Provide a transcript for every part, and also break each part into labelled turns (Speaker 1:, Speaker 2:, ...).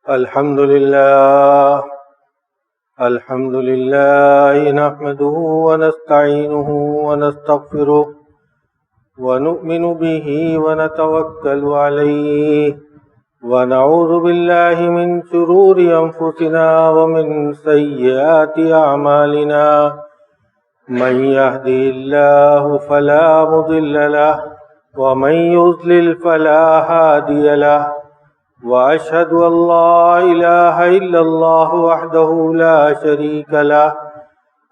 Speaker 1: الحمد لله نحمده ونستعينه ونستغفره ونؤمن به ونتوكل عليه ونعوذ بالله من شرور أنفسنا ومن سيئات أعمالنا من يهده الله فلا مضل له ومن يضلل فلا هادي له وأشهد أن لا إله إلا الله وحده لا شريك له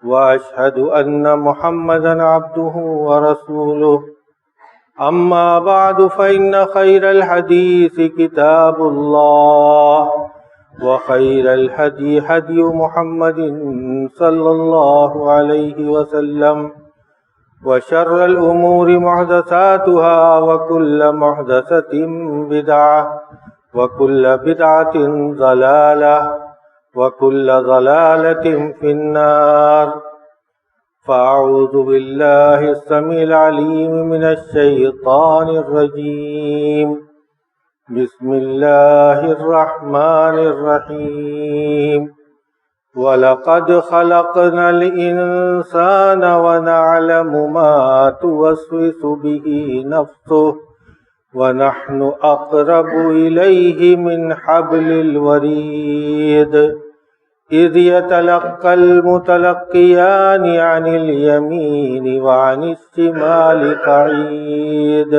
Speaker 1: وأشهد أن محمدا عبده ورسوله أما بعد فإن خير الحديث كتاب الله وخير الهدي هدي محمد صلى الله عليه وسلم وشر الأمور محدثاتها وكل محدثة بدعة وكل بدعة ضلالة وكل ضلالة في النار فأعوذ بالله السميع العليم من الشيطان الرجيم بسم الله الرحمن الرحيم وَلَقَدْ خَلَقْنَا الْإِنسَانَ وَنَعْلَمُ مَا تُوَسْوِسُ بِهِ نَفْسُهُ وَنَحْنُ أَقْرَبُ إِلَيْهِ مِنْ حَبْلِ الْوَرِيدِ إِذْ يَتَلَقَّى الْمُتَلَقِّيَانِ عَنِ الْيَمِينِ وَعَنِ الشِّمَالِ قَعِيدٌ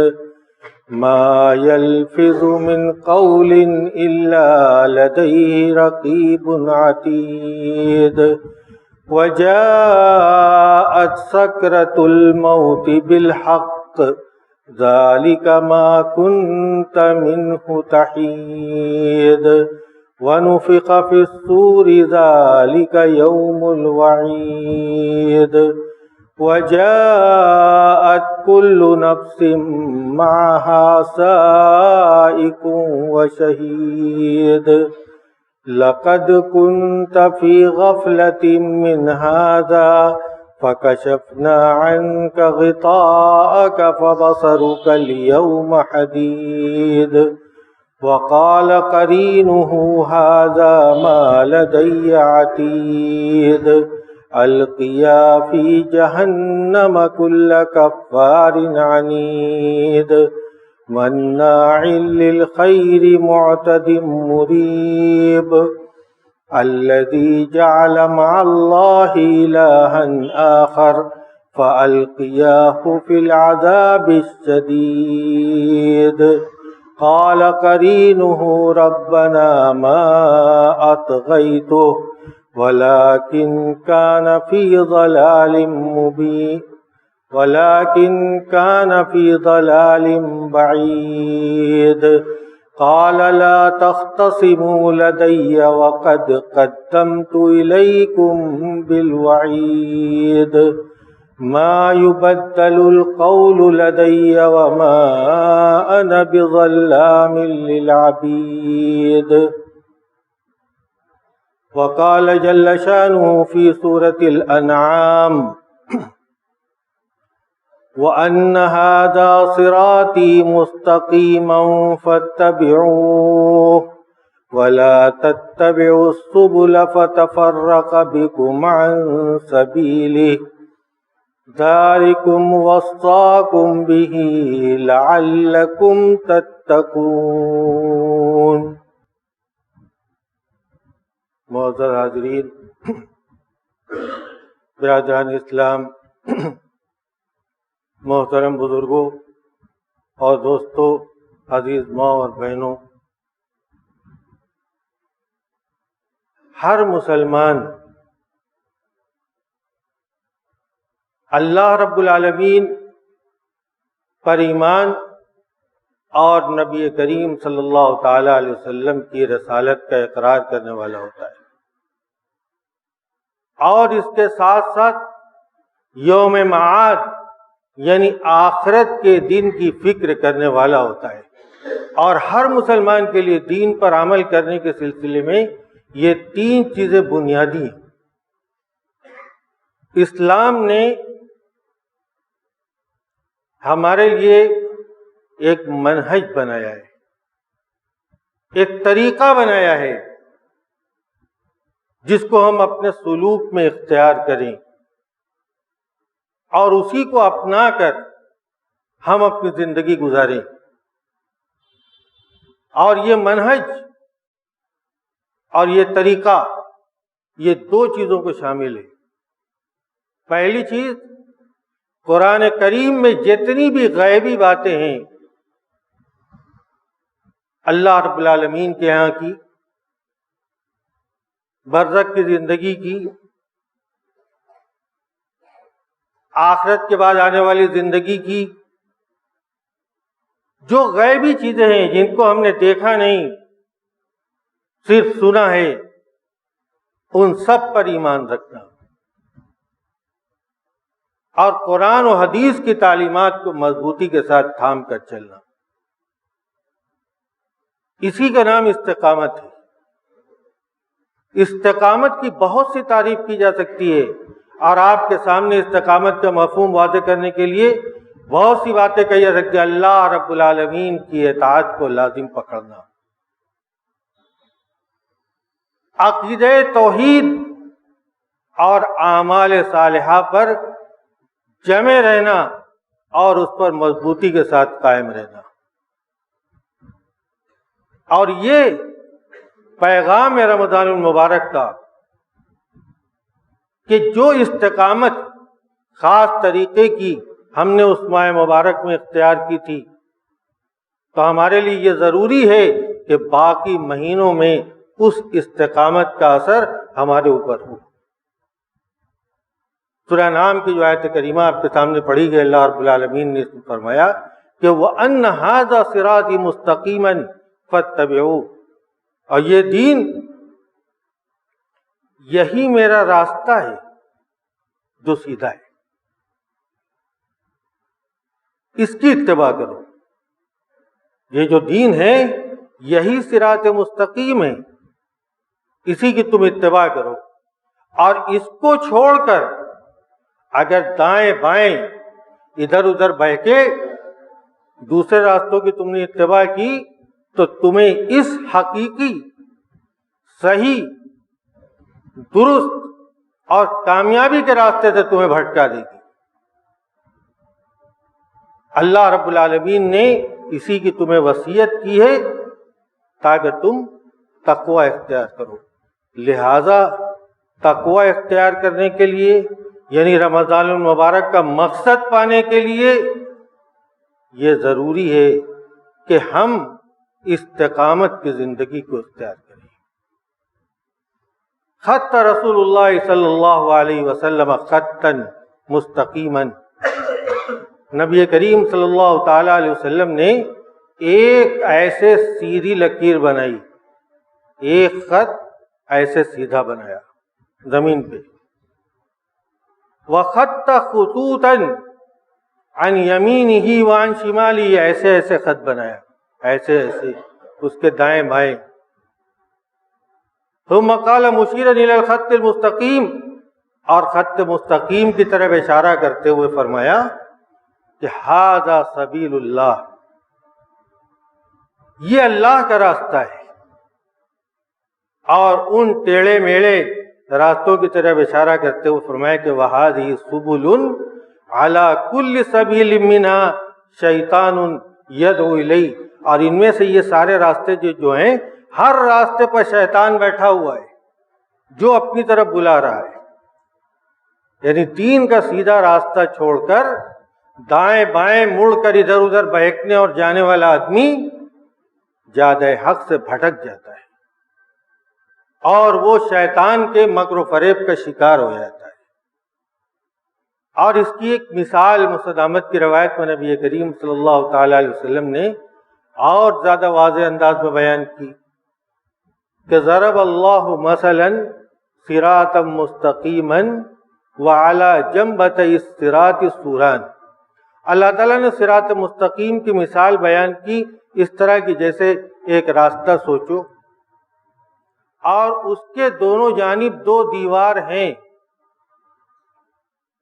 Speaker 1: مَا يَلْفِظُ مِنْ قَوْلٍ إِلَّا لَدَيْهِ رَقِيبٌ عَتِيدٌ وَجَاءَتْ سَكْرَةُ الْمَوْتِ بِالْحَقِّ ذَلِكَ مَا كُنْتَ مِنْهُ تَحِيدُ وَنُفِخَ فِي الصُّورِ ذَلِكَ يَوْمُ الْوَعِيدِ وَجَاءَتْ كُلُّ نَفْسٍ مَعَهَا سَائِقٌ وَشَهِيدٌ لَقَدْ كُنْتَ فِي غَفْلَةٍ مِّنْ هَذَا فَكَشَفْنَا عَنْكَ غِطَاءَكَ فَبَصَرُكَ الْيَوْمَ حَدِيدٌ وَقَالَ قَرِينُهُ هَذَا مَا لَدَيَّ عَتِيدٌ الْقِيَا فِي جَهَنَّمَ كُلَّ كَفَّارٍ عَنِيدٍ مَنَّاعٍ لِلْخَيْرِ مُعْتَدٍ مُرِيبٍ الَّذِي جَعَلَ مَعَ اللَّهِ إِلَٰهًا آخَرَ فَأَلْقِيَاهُ فِي الْعَذَابِ الشَّدِيدِ قَالَ قَرِينُهُ رَبَّنَا مَا أَطْغَيْتُهُ وَلَكِنْ كَانَ فِي ضَلَالٍ بَعِيدٍ قَالَ لَا تَخْتَصِمُوا لَدَيَّ وَقَدْ قَدَّمْتُ إِلَيْكُمْ بِالْوَعِيدِ مَا يُبَدَّلُ الْقَوْلُ لَدَيَّ وَمَا أَنَا بِظَلَّامٍ لِلْعَبِيدِ وقال جل شانه في سورة الأنعام وأن هذا صراطي مستقيما فاتبعوه ولا تتبعوا السبل فتفرق بكم عن سبيله ذلكم وصاكم به لعلكم تتقون معزز حاضرین، برادران اسلام، محترم بزرگوں اور دوستوں، عزیز ماں اور بہنوں، ہر مسلمان اللہ رب العالمین پر ایمان اور نبی کریم صلی اللہ تعالی علیہ وسلم کی رسالت کا اقرار کرنے والا ہوتا ہے، اور اس کے ساتھ ساتھ یوم معاد یعنی آخرت کے دن کی فکر کرنے والا ہوتا ہے۔ اور ہر مسلمان کے لیے دین پر عمل کرنے کے سلسلے میں یہ تین چیزیں بنیادی ہیں۔ اسلام نے ہمارے لیے ایک منہج بنایا ہے، ایک طریقہ بنایا ہے جس کو ہم اپنے سلوک میں اختیار کریں اور اسی کو اپنا کر ہم اپنی زندگی گزاریں. اور یہ منہج اور یہ طریقہ یہ دو چیزوں کو شامل ہے. پہلی چیز، قرآن کریم میں جتنی بھی غیبی باتیں ہیں اللہ رب العالمین کے یہاں کی، برزخ کی زندگی کی، آخرت کے بعد آنے والی زندگی کی، جو غیبی چیزیں ہیں جن کو ہم نے دیکھا نہیں صرف سنا ہے، ان سب پر ایمان رکھنا اور قرآن و حدیث کی تعلیمات کو مضبوطی کے ساتھ تھام کر چلنا، اسی کا نام استقامت ہے. استقامت کی بہت سی تعریف کی جا سکتی ہے اور آپ کے سامنے استقامت کا مفہوم واضح کرنے کے لیے بہت سی باتیں کہی جا سکتی ہیں. اللہ رب العالمین کی اطاعت کو لازم پکڑنا، عقیدہ توحید اور اعمال صالحہ پر جمع رہنا اور اس پر مضبوطی کے ساتھ قائم رہنا. اور یہ پیغام ہے رمضان المبارک کا کہ جو استقامت خاص طریقے کی ہم نے اس ماہ مبارک میں اختیار کی تھی، تو ہمارے لیے یہ ضروری ہے کہ باقی مہینوں میں اس استقامت کا اثر ہمارے اوپر ہو. سورہ نام کی جو آیت کریمہ آپ کے سامنے پڑھی گئی، اللہ رب العالمین نے اس میں فرمایا کہ وَأَنَّ هَذَا صِرَاطِي مُسْتَقِيمًا فَاتَّبِعُوهُ، اور یہ دین یہی میرا راستہ ہے جو سیدھا ہے، اس کی اتباع کرو. یہ جو دین ہے یہی صراط مستقیم ہے، اسی کی تم اتباع کرو. اور اس کو چھوڑ کر اگر دائیں بائیں ادھر ادھر بہکے دوسرے راستوں کی تم نے اتباع کی تو تمہیں اس حقیقی صحیح درست اور کامیابی کے راستے سے تمہیں بھٹکا دے گی. اللہ رب العالمین نے اسی کی تمہیں وصیت کی ہے تاکہ تم تقوی اختیار کرو. لہذا تقوی اختیار کرنے کے لیے، یعنی رمضان المبارک کا مقصد پانے کے لیے، یہ ضروری ہے کہ ہم استقامت کی زندگی کو اختیار کریں. خط رسول اللہ صلی اللہ علیہ وسلم خطا مستقیما، نبی کریم صلی اللہ تعالی علیہ وسلم نے ایک ایسے سیدھی لکیر بنائی، ایک خط ایسے سیدھا بنایا زمین پہ. وَخَطَّ خُطُوطًا عَنْ يَمِينِهِ وَعَنْ شِمَالِهِ، ایسے ایسے خط بنایا، ایسے ایسے اس کے دائیں بائیں. ثُمَّ قَالَ مُشِيرًا إِلَى الْخَطِّ الْمُسْتَقِيمِ، اور خط مستقیم کی طرف اشارہ کرتے ہوئے فرمایا کہ ھذا سبیل اللہ، یہ اللہ کا راستہ ہے. اور ان ٹیڑھے میڑے راستوں کی طرف اشارہ کرتے ہوئے فرمایا کہ وَھَذِهِ سُبُلٌ عَلَى كُلِّ سَبِيلٍ مِّنْهَا شَيْطَانٌ يَدْعُو إِلَيْهِ، اور ان میں سے یہ سارے راستے جو ہیں، ہر راستے پر شیطان بیٹھا ہوا ہے جو اپنی طرف بلا رہا ہے. یعنی دین کا سیدھا راستہ چھوڑ کر دائیں بائیں مڑ کر ادھر ادھر بہکنے اور جانے والا آدمی زیادہ حق سے بھٹک جاتا ہے اور وہ شیطان کے مکر و فریب کا شکار ہو جاتا ہے. اور اس کی ایک مثال مسلمت کی روایت میں نبی کریم صلی اللہ تعالی علیہ وسلم نے اور زیادہ واضح انداز میں بیان کی کہ ضرب اللہ مثلا صراطا مستقیما وعلی جنبتی الصراط سوران. اللہ تعالیٰ نے صراط مستقیم کی مثال بیان کی اس طرح کی جیسے ایک راستہ سوچو اور اس کے دونوں جانب دو دیوار ہیں،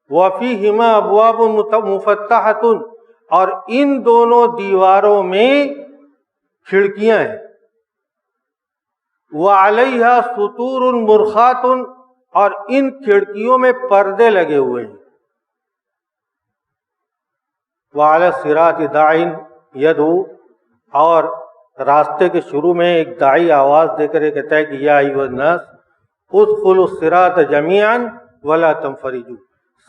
Speaker 1: وَفِيهِمَا أَبْوَابٌ مُفَتَّحَةٌ، اور ان دونوں دیواروں میں کھڑکیاں ہیں. وعلیہا سطور مرخات، اور ان کھڑکیوں میں پردے لگے ہوئے ہیں. وعلی الصراط داع یدعو، اور راستے کے شروع میں ایک داعی آواز دے کر یہ کہتا ہے کہ یا ایھا الناس ادخلوا الصراط جمیعا ولا تنفرجوا،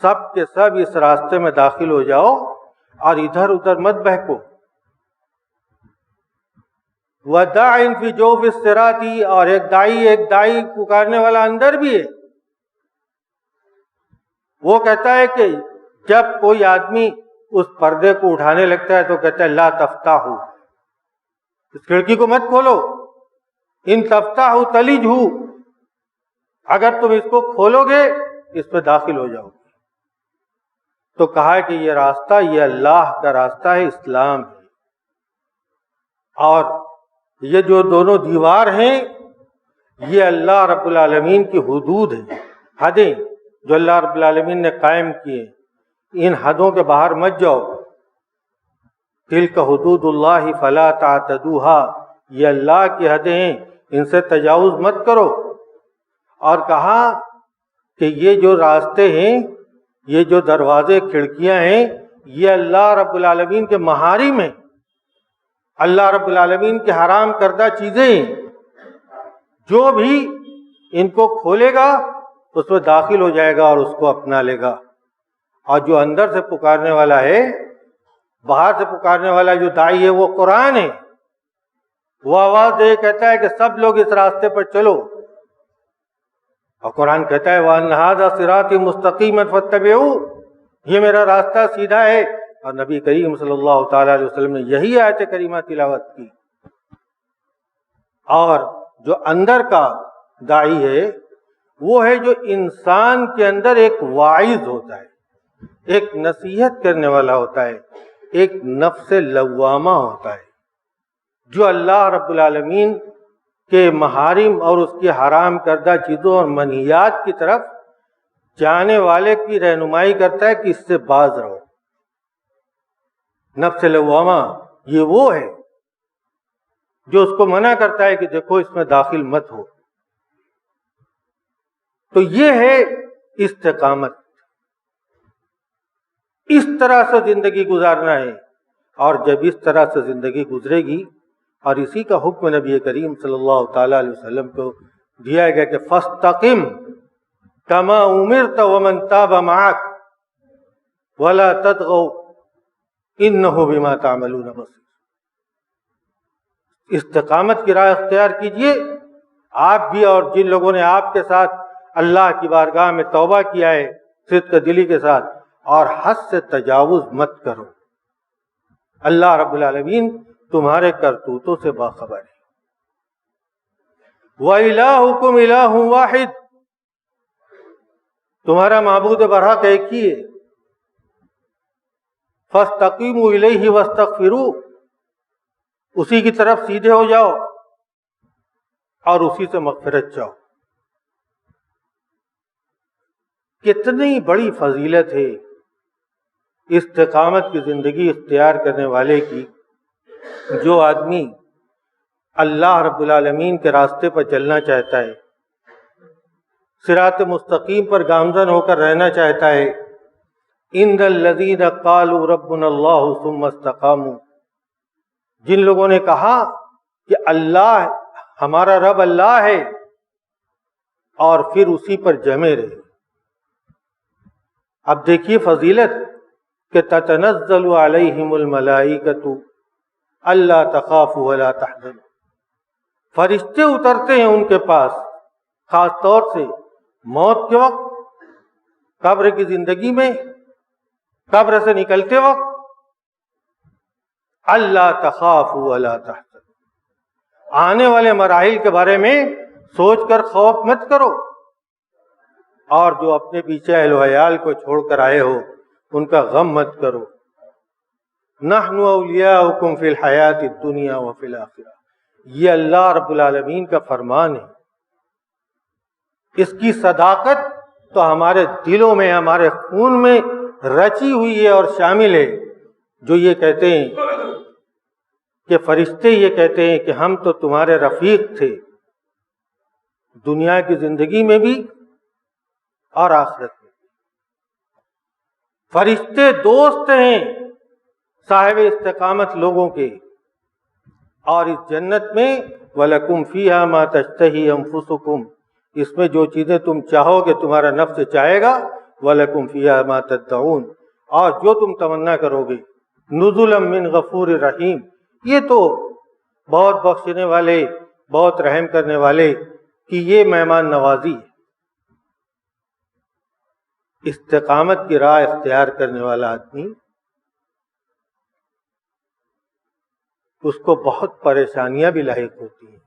Speaker 1: سب کے سب اس راستے میں داخل ہو جاؤ اور ادھر ادھر مت بہکو. وداع فی جوف الصراط، اور ایک داعی پکارنے والا اندر بھی ہے. وہ کہتا ہے کہ جب کوئی آدمی اس پردے کو اٹھانے لگتا ہے تو کہتا ہے لا تفتحوا، اس کھڑکی کو مت کھولو، ان تفتحوا تلجھوا، اگر تم اس کو کھولو گے اس پہ داخل ہو جاؤ گے. تو کہا کہ یہ راستہ، یہ اللہ کا راستہ ہے، اسلام ہے. اور یہ جو دونوں دیوار ہیں یہ اللہ رب العالمین کی حدود ہیں، حدیں جو اللہ رب العالمین نے قائم کیے. ان حدوں کے باہر مت جاؤ. تلک حدود اللہ فلا تعتدوها، یہ اللہ کی حدیں ہیں، ان سے تجاوز مت کرو. اور کہا کہ یہ جو راستے ہیں، یہ جو دروازے کھڑکیاں ہیں، یہ اللہ رب العالمین کے محارم ہیں، اللہ رب العالمین کے حرام کردہ چیزیں ہیں. جو بھی ان کو کھولے گا اس میں داخل ہو جائے گا اور اس کو اپنا لے گا. اور جو اندر سے پکارنے والا ہے، باہر سے پکارنے والا جو داعی ہے وہ قرآن ہے. وہ آواز دے کہتا ہے کہ سب لوگ اس راستے پر چلو. اور قرآن کہتا ہے وَأَنَّ هَذَا صِرَاطِي مُسْتَقِيمًا فَاتَّبِعُوهُ، یہ میرا راستہ سیدھا ہے. اور نبی کریم صلی اللہ تعالیٰ علیہ وسلم نے یہی آیت کریمہ تلاوت کی. اور جو اندر کا داعی ہے وہ ہے جو انسان کے اندر ایک واعظ ہوتا ہے، ایک نصیحت کرنے والا ہوتا ہے، ایک نفس لوامہ ہوتا ہے، جو اللہ رب العالمین کے محارم اور اس کی حرام کردہ چیزوں اور منہیات کی طرف جانے والے کی رہنمائی کرتا ہے کہ اس سے باز رہو. نفس لوامہ یہ وہ ہے جو اس کو منع کرتا ہے کہ دیکھو اس میں داخل مت ہو. تو یہ ہے استقامت. اس طرح سے زندگی گزارنا ہے. اور جب اس طرح سے زندگی گزرے گی، اور اسی کا حکم نبی کریم صلی اللہ تعالیٰ علیہ وسلم کو دیا گیا کہ فاستقم کما امرت ومن تاب معک ولا تطغوا انہ بما تعملون بصیر. استقامت کی راہ اختیار کیجئے آپ بھی، اور جن لوگوں نے آپ کے ساتھ اللہ کی بارگاہ میں توبہ کیا ہے صدق دلی کے ساتھ، اور حد سے تجاوز مت کرو. اللہ رب العالمین تمہارے کرتوتوں سے باخبر ہے. وَإِلَٰهُكُمْ إِلَٰهٌ وَاحِدٌ، تمہارا معبود برحق ایک ہی ہے. فَاسْتَقِيمُوا إِلَيْهِ وَاسْتَغْفِرُوهُ، اسی کی طرف سیدھے ہو جاؤ اور اسی سے مغفرت چاہو. کتنی بڑی فضیلت ہے استقامت کی زندگی اختیار کرنے والے کی. جو آدمی اللہ رب العالمین کے راستے پر چلنا چاہتا ہے، صراط مستقیم پر گامزن ہو کر رہنا چاہتا ہے، ان الذین قالوا ربنا اللہ ثم استقاموا، جن لوگوں نے کہا کہ اللہ ہمارا رب اللہ ہے اور پھر اسی پر جمے رہے. اب دیکھیے فضیلت کہ تتنزل علیہم الملائکۃ اللہ تخافوا ولا تحزنوا، فرشتے اترتے ہیں ان کے پاس، خاص طور سے موت کے وقت، قبر کی زندگی میں، قبر سے نکلتے وقت. اللہ تخافوا ولا تحزنوا، آنے والے مراحل کے بارے میں سوچ کر خوف مت کرو، اور جو اپنے پیچھے اہل و عیال کو چھوڑ کر آئے ہو ان کا غم مت کرو. نحن اولیاؤکم فی الحیات الدنیا وفی الآخرہ، یہ اللہ رب العالمین کا فرمان ہے. اس کی صداقت تو ہمارے دلوں میں، ہمارے خون میں رچی ہوئی ہے اور شامل ہے. جو یہ کہتے ہیں کہ فرشتے یہ کہتے ہیں کہ ہم تو تمہارے رفیق تھے، دنیا کی زندگی میں بھی اور آخرت میں. فرشتے دوست ہیں صاحب استقامت لوگوں کے. اور اس جنت میں وَلَكُمْ فِيهَا مَا تَشْتَهِي أَنفُسُكُمْ، اس میں جو چیزیں تم چاہو گے تمہارا نفس چاہے گا. وَلَكُمْ فِيهَا مَا تَدَّعُونَ، اور جو تم تمنا کرو گے. نُزُلًا مِّن غَفُورٍ رَحِيمٍ، یہ تو بہت بخشنے والے بہت رحم کرنے والے کی یہ مہمان نوازی ہے. استقامت کی راہ اختیار کرنے والا آدمی اس کو بہت پریشانیاں بھی لاحق ہوتی ہیں.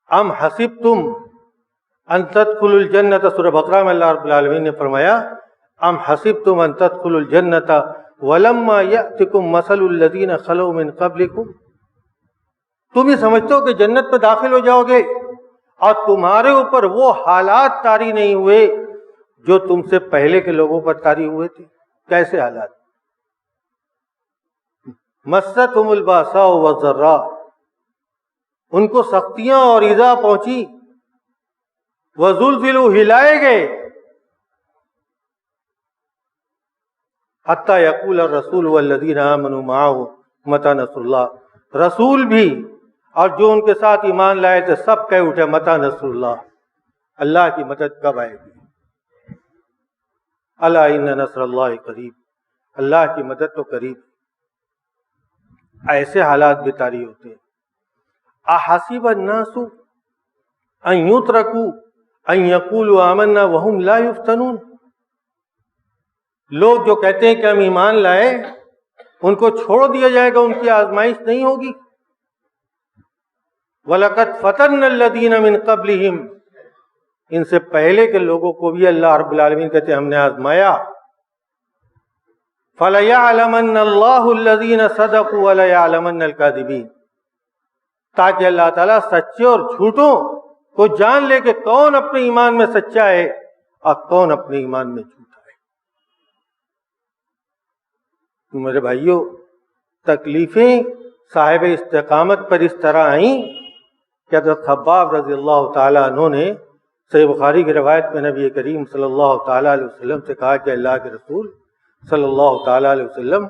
Speaker 1: ام حسبتم ان تدخلوا الجنۃ، سورہ بقرہ میں اللہ رب العالمین نے فرمایا ام حسبتم ان تدخلوا الجنۃ ولما یأتکم مثل الذین خلوا من قبلکم، تم یہ سمجھتے ہو کہ جنت میں داخل ہو جاؤ گے اور تمہارے اوپر وہ حالات طاری نہیں ہوئے جو تم سے پہلے کے لوگوں پر طاری ہوئے تھے. کیسے حالات؟ مستہم الباساء والضراء، ان کو سختیاں اور ایذا پہنچی. وزلزلوا، ہلائے گئے. حتی یقول الرسول والذین آمنوا معہ متی نصر اللہ، رسول بھی اور جو ان کے ساتھ ایمان لائے تھے سب کہہ اٹھے متی نصر اللہ، اللہ کی مدد کب آئے گی. الا ان نصر اللہ قریب، اللہ کی مدد تو قریب. ایسے حالات بھی طاری ہوتے ہیں. احسب الناس ان یترکوا ان یقولوا آمنا وهم لا یفتنون، لوگ جو کہتے ہیں کہ ہم ایمان لائے ان کو چھوڑ دیا جائے گا، ان کی آزمائش نہیں ہوگی. وَلَقَدْ فَتَنَّا الَّذِينَ مِن قَبْلِهِمْ، ان سے پہلے کے لوگوں کو بھی اللہ رب العالمین کہتے ہیں ہم نے آزمایا. فَلَيَعْلَمَنَّ اللَّهُ الَّذِينَ صَدَقُوا وَلَيَعْلَمَنَّ الْكَاذِبِينَ، تاکہ اللہ تعالیٰ سچے اور جھوٹوں کو جان لے کہ کون اپنے ایمان میں سچا ہے اور کون اپنے ایمان میں جھوٹا ہے. میرے بھائیوں، تکلیفیں صاحب استقامت پر اس طرح آئیں کہ حضرت خباب رضی اللہ تعالیٰ عنہ نے صحیح بخاری کی روایت میں نبی کریم صلی اللہ تعالیٰ علیہ وسلم سے کہا کہ اللہ کے رسول صلی اللہ تعالیٰ علیہ وسلم،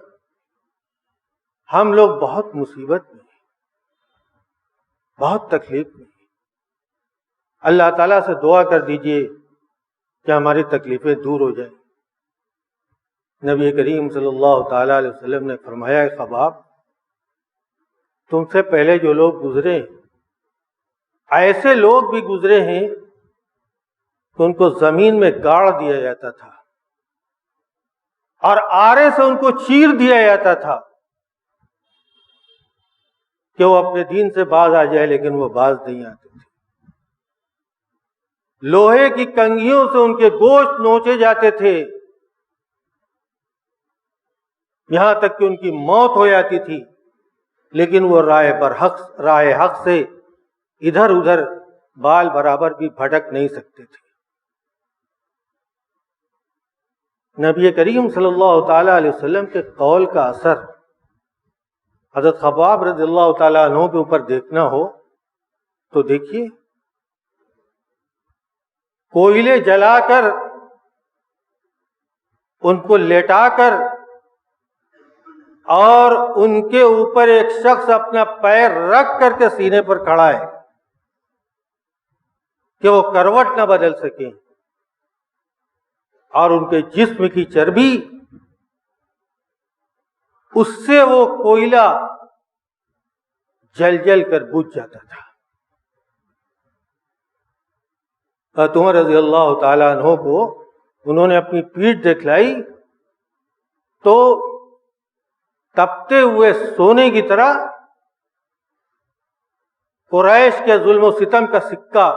Speaker 1: ہم لوگ بہت مصیبت میں ہیں، بہت تکلیف میں ہیں، اللہ تعالیٰ سے دعا کر دیجئے کہ ہماری تکلیفیں دور ہو جائیں. نبی کریم صلی اللہ تعالیٰ علیہ وسلم نے فرمایا کہ خباب، تم سے پہلے جو لوگ گزرے ایسے لوگ بھی گزرے ہیں کہ ان کو زمین میں گاڑ دیا جاتا تھا اور آرے سے ان کو چیر دیا جاتا تھا کہ وہ اپنے دین سے باز آ جائے، لیکن وہ باز نہیں آتے تھے. لوہے کی کنگھیوں سے ان کے گوشت نوچے جاتے تھے، یہاں تک کہ ان کی موت ہو جاتی تھی، لیکن وہ راہ حق سے ادھر ادھر بال برابر بھی بھٹک نہیں سکتے تھے. نبی کریم صلی اللہ تعالیٰ علیہ وسلم کے قول کا اثر حضرت خباب رضی اللہ تعالیٰ عنہ کے اوپر دیکھنا ہو تو دیکھیے، کوئلے جلا کر ان کو لیٹا کر اور ان کے اوپر ایک شخص اپنا پیر رکھ کر کے سینے پر کھڑا ہے کہ وہ کروٹ نہ بدل سکیں، اور ان کے جسم کی چربی اس سے وہ کوئلہ جل جل کر بجھ جاتا تھا. عمر رضی اللہ تعالیٰ عنہ کو انہوں نے اپنی پیٹھ دکھلائی تو تپتے ہوئے سونے کی طرح قریش کے ظلم و ستم کا سکہ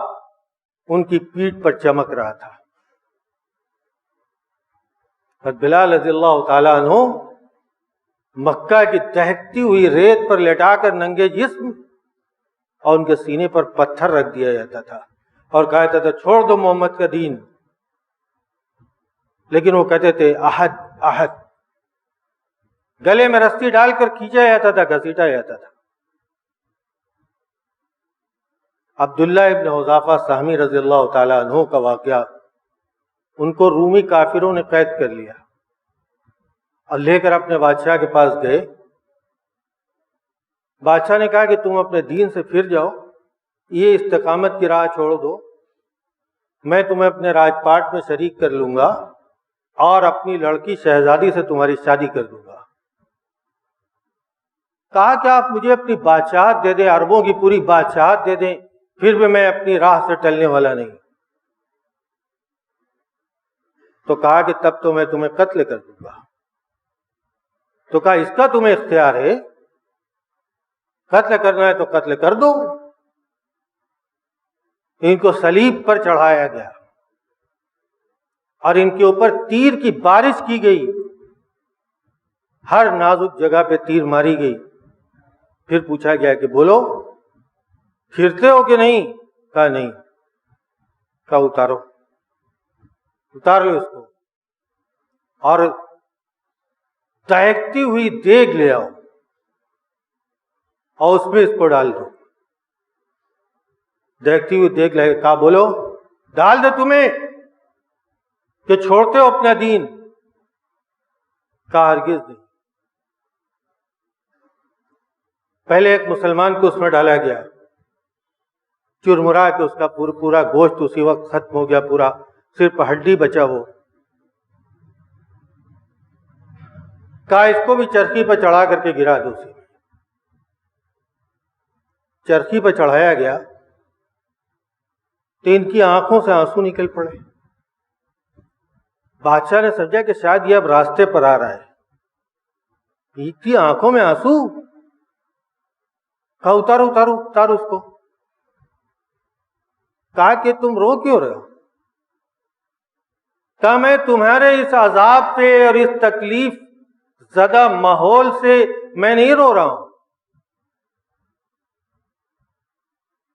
Speaker 1: ان کی پیٹھ پر چمک رہا تھا. بلال رضی اللہ تعالیٰ عنہ مکہ کی دہکتی ہوئی ریت پر لٹا کر ننگے جسم اور ان کے سینے پر پتھر رکھ دیا جاتا تھا اور کہا جاتا تھا چھوڑ دو محمد کا دین، لیکن وہ کہتے تھے احد احد. گلے میں رسی ڈال کر کھینچا جاتا تھا، گھسیٹا جاتا تھا. عبداللہ ابن حذافہ سہمی رضی اللہ تعالیٰ عنہ کا واقعہ، ان کو رومی کافروں نے قید کر لیا اور لے کر اپنے بادشاہ کے پاس گئے۔ بادشاہ نے کہا کہ تم اپنے دین سے پھر جاؤ، یہ استقامت کی راہ چھوڑ دو، میں تمہیں اپنے راج پاٹ میں شریک کر لوں گا اور اپنی لڑکی شہزادی سے تمہاری شادی کر دوں گا۔ کہا کہ آپ مجھے اپنی بادشاہت دے دیں، عربوں کی پوری بادشاہت دے دیں، پھر بھی میں اپنی راہ سے ٹلنے والا نہیں۔ تو کہا کہ تب تو میں تمہیں قتل کر دوں گا۔ تو کہا اس کا تمہیں اختیار ہے، قتل کرنا ہے تو قتل کر دو۔ ان کو صلیب پر چڑھایا گیا اور ان کے اوپر تیر کی بارش کی گئی، ہر نازک جگہ پہ تیر ماری گئی۔ پھر پوچھا گیا کہ بولو پھرتے ہو کہ نہیں؟ کہا نہیں۔ کہا اتارو، اتار لو اس کو، اور دہکتی ہوئی دیگ لے آؤ اور اس میں اس کو ڈال دو۔ دہکتی ہوئی دیگ لے، کہا بولو ڈال دے تمہیں کہ چھوڑتے ہو اپنا دین؟ کہا ہرگز نہیں۔ پہلے ایک مسلمان کو اس میں ڈالا گیا، چرمرا کے اس کا پورا گوشت اسی وقت ختم ہو گیا، پورا صرف ہڈی بچا وہ۔ کہا اس کو بھی چرخی پہ چڑھا کر کے گرا دو۔ اسی چرخی پہ چڑھایا گیا تو ان کی آنکھوں سے آنسو نکل پڑے۔ بادشاہ نے سمجھا کہ شاید یہ اب راستے پر آ رہا ہے، ان کی آنکھوں میں آنسو۔ کہا اتارو اتارو اتارو اس کو۔ کہا کہ تم رو کیوں رہے ہو؟ کہا میں تمہارے اس عذاب سے اور اس تکلیف زدہ ماحول سے میں نہیں رو رہا ہوں،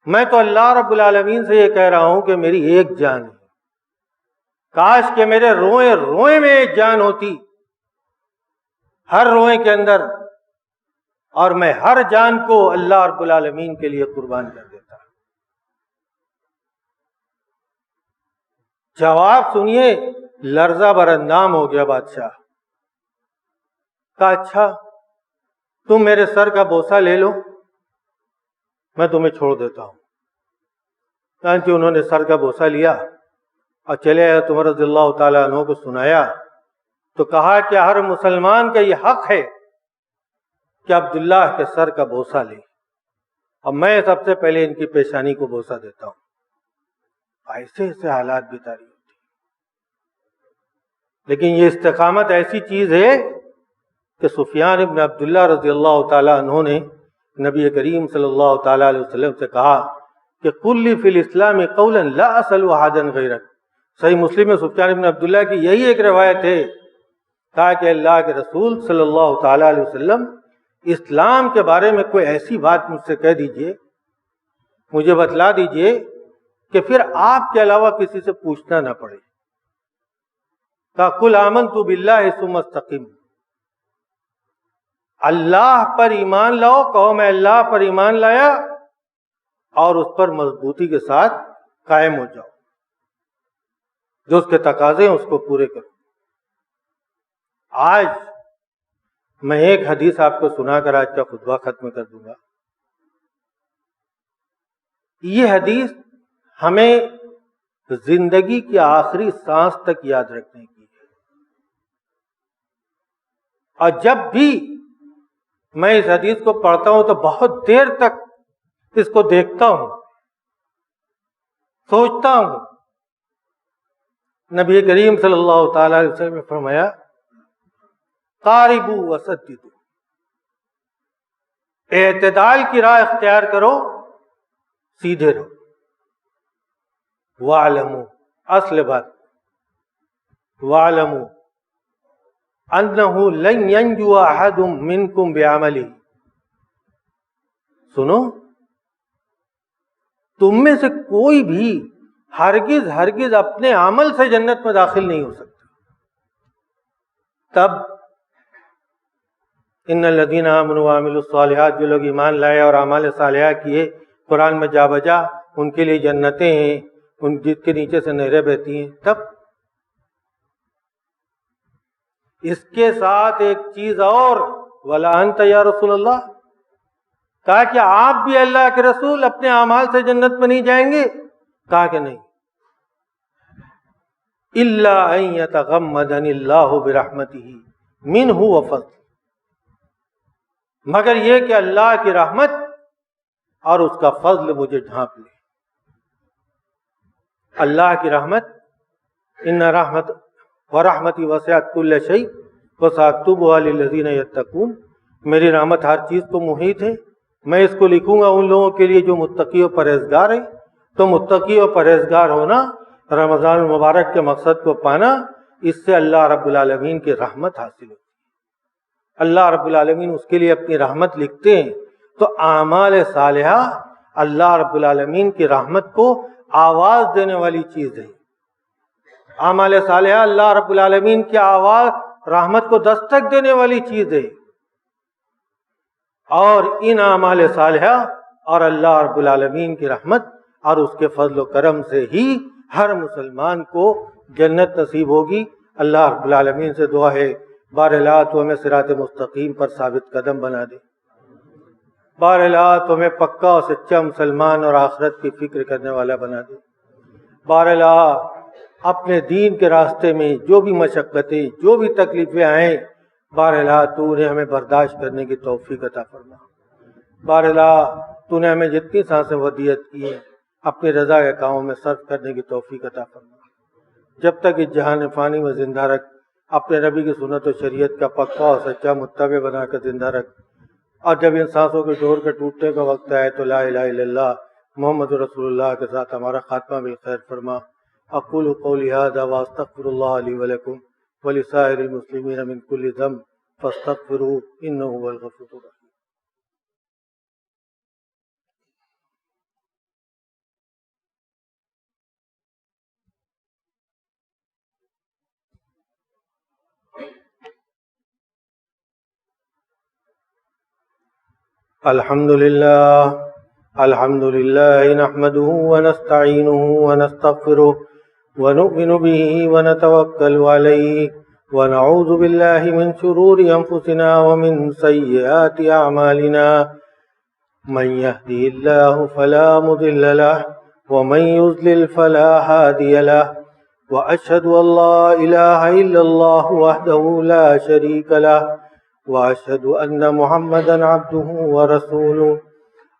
Speaker 1: میں تو اللہ رب العالمین سے یہ کہہ رہا ہوں کہ میری ایک جان ہے، کاش کہ میرے روئے روئے میں ایک جان ہوتی، ہر روئے کے اندر، اور میں ہر جان کو اللہ رب العالمین کے لیے قربان کر دیتا۔ جواب سنیے، لرزہ بر اندام ہو گیا بادشاہ۔ کہا اچھا تم میرے سر کا بوسہ لے لو، میں تمہیں چھوڑ دیتا ہوں۔ چنانچہ انہوں نے سر کا بوسہ لیا اور چلے آئے، عمر رضی اللہ تعالیٰ عنہ کو سنایا تو کہا کہ ہر مسلمان کا یہ حق ہے کہ عبداللہ کے سر کا بوسہ لے، اور میں سب سے پہلے ان کی پیشانی کو بوسہ دیتا ہوں۔ ایسے ایسے حالات بھی تاریخ ہوتی، لیکن یہ استقامت ایسی چیز ہے کہ سفیان ابن عبداللہ رضی اللہ تعالیٰ عنہ نے نبی کریم صلی اللہ تعالیٰ علیہ وسلم سے کہا کہ قل لی فی الاسلام قولا لا اسأل احدا غیرک۔ صحیح مسلم میں سفیان ابن عبداللہ کی یہی ایک روایت ہے، کہا کہ اللہ کے رسول صلی اللہ تعالیٰ علیہ وسلم اسلام کے بارے میں کوئی ایسی بات مجھ سے کہہ دیجئے، مجھے بتلا دیجئے کہ پھر آپ کے علاوہ کسی سے پوچھنا نہ پڑے۔ کہا قل آمنت باللہ ثم استقم، اللہ پر ایمان لاؤ، کہو میں اللہ پر ایمان لایا، اور اس پر مضبوطی کے ساتھ قائم ہو جاؤ، جو اس کے تقاضے ہیں اس کو پورے کرو۔ آج میں ایک حدیث آپ کو سنا کر آج کا خطبہ ختم کر دوں گا۔ یہ حدیث ہمیں زندگی کی آخری سانس تک یاد رکھنے کی ہے، اور جب بھی میں اس حدیث کو پڑھتا ہوں تو بہت دیر تک اس کو دیکھتا ہوں، سوچتا ہوں۔ نبی کریم صلی اللہ تعالی علیہ وسلم نے فرمایا قاربوا وسددوا، اعتدال کی راہ اختیار کرو، سیدھے رہو۔ وَاعْلَمُوا، اصل بات، وَاعْلَمُوا أَنَّهُ لَن يَنْجُوَ أَحَدٌ مِّنْكُمْ بِعَمَلِهِ، سنو تم میں سے کوئی بھی ہرگز ہرگز اپنے عمل سے جنت میں داخل نہیں ہو سکتا۔ تب ان الذین آمنوا وعملوا الصالحات، جو لوگ ایمان لائے اور اعمال صالحہ کیے، قرآن میں جا بجا ان کے لیے جنتیں ہیں، ان جس کے نیچے سے نہریں بہتی ہیں، تب اس کے ساتھ ایک چیز اور، وَلَا أَنْتَ يَا رسول اللہ، کہا کہ آپ بھی اللہ کے رسول اپنے اعمال سے جنت میں نہیں جائیں گے؟ کہا کہ نہیں، إِلَّا أَن يَتَغَمَّدَنِ اللَّهُ بِرَحْمَتِهِ مِنْهُ وَفَضْلِهِ، مگر یہ کہ اللہ کی رحمت اور اس کا فضل مجھے ڈھانپ لے۔ اللہ کی رحمت، ان رحمت ورحمتی وسعت کل شیء وساکتبها للذین یتقون، میری رحمت ہر چیز کو محیط ہے، میں اس کو لکھوں گا ان لوگوں کے لیے جو متقی و پرہیزگار ہیں۔ تو متقی و پرہیزگار ہونا، رمضان المبارک کے مقصد کو پانا، اس سے اللہ رب العالمین کی رحمت حاصل ہوتی ہے۔ اللہ رب العالمین اس کے لیے اپنی رحمت لکھتے ہیں۔ تو اعمال صالحہ اللہ رب العالمین کی رحمت کو آواز دینے والی چیز ہے۔ اعمال صالحہ اللہ رب العالمین کی آواز، رحمت کو دستک دینے والی چیز ہے۔ اور ان اعمال صالحہ اور اللہ رب العالمین کی رحمت اور اس کے فضل و کرم سے ہی ہر مسلمان کو جنت نصیب ہوگی۔ اللہ رب العالمین سے دعا ہے بارہا تو ہمیں صراط مستقیم پر ثابت قدم بنا دے، بارہا تو ہمیں پکا اور سچا مسلمان اور آخرت کی فکر کرنے والا بنا دے، بارہا اپنے دین کے راستے میں جو بھی مشقتیں، جو بھی تکلیفیں آئیں، بارہا تو انہیں ہمیں برداشت کرنے کی توفیق عطا فرما، بارہا تو نے ہمیں جتنی سانسیں ودیعت کی ہیں اپنی رضا کے کاموں میں صرف کرنے کی توفیق عطا فرما۔ جب تک اس جہان فانی میں زندہ رکھ، اپنے نبی کی سنت و شریعت کا پکا اور سچا متبع بنا کر زندہ رکھ، اور جب ان سانسوں کے ڈور کے ٹوٹنے کا وقت آئے تو لا الہ الا اللہ محمد رسول اللہ کے ساتھ ہمارا خاتمہ بالخیر فرما۔ اقول قولی ھذا واستغفر اللہ لی ولکم ولسائر المسلمین من کل ذنب فاستغفروہ انہ هو الغفور الرحیم۔ الحمد للہ نحمده ونستعینه ونستغفره ونؤمن به ونتوکل علیہ ونعوذ باللہ من شرور انفسنا ومن سیئات اعمالنا، من يهده اللہ فلا مضل له ومن يضلل فلا هادی له، واشهد ان لا الہ الا اللہ وحدہ لا شریک له، واشهد ان محمدا عبده ورسوله۔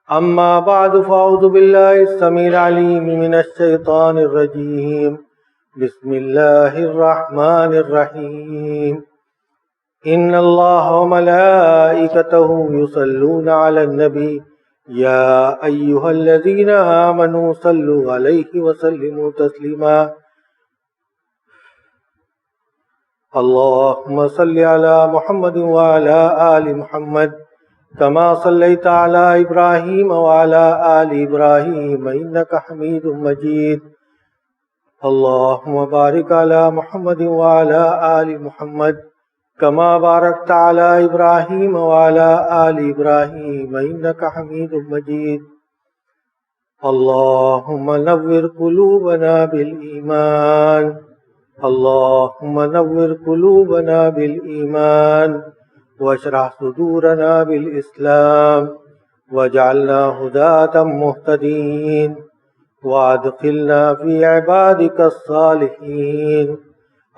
Speaker 1: اما بعد فاعوذ بالله السميع العليم من الشيطان الرجيم، بسم الله الرحمن الرحيم، ان الله وملائكته يصلون على النبي يا ايها الذين آمنوا صلوا عليه وسلموا تسليما۔ اللهم صل على محمد وعلى آل محمد كما صليت على إبراهيم وعلى آل إبراهيم إنك حميد مجيد۔ اللهم بارك على محمد وعلى آل محمد كما باركت على إبراهيم وعلى آل إبراهيم إنك حميد مجيد۔ اللهم نور قلوبنا بالإيمان، اللهم نور قلوبنا بالإيمان واشرح صدورنا بالإسلام واجعلنا هداة مهتدين وادخلنا في عبادك الصالحين۔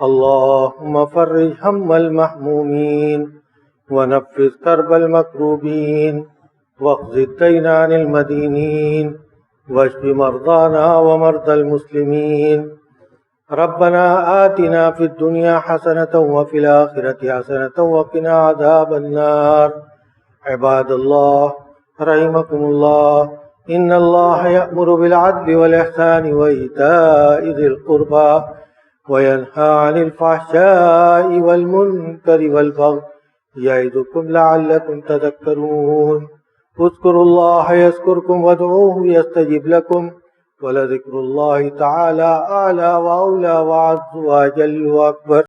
Speaker 1: اللهم فرج هم المحمومين ونفذ كرب المكروبين واقض الدين عن المدينين واشف مرضانا ومرضى المسلمين۔ ربنا آتنا في الدنيا حسنة وفي الآخرة حسنة وقنا عذاب النار۔ عباد الله رحمكم الله، إن الله يأمر بالعدل والإحسان وإيتاء ذي القربى وينهى عن الفحشاء والمنكر والبغي يعظكم لعلكم تذكرون۔ اذكروا الله يذكركم وادعوه يستجب لكم، ولذكر الله تعالى أعلى وأولى وأعز وأجل وأكبر۔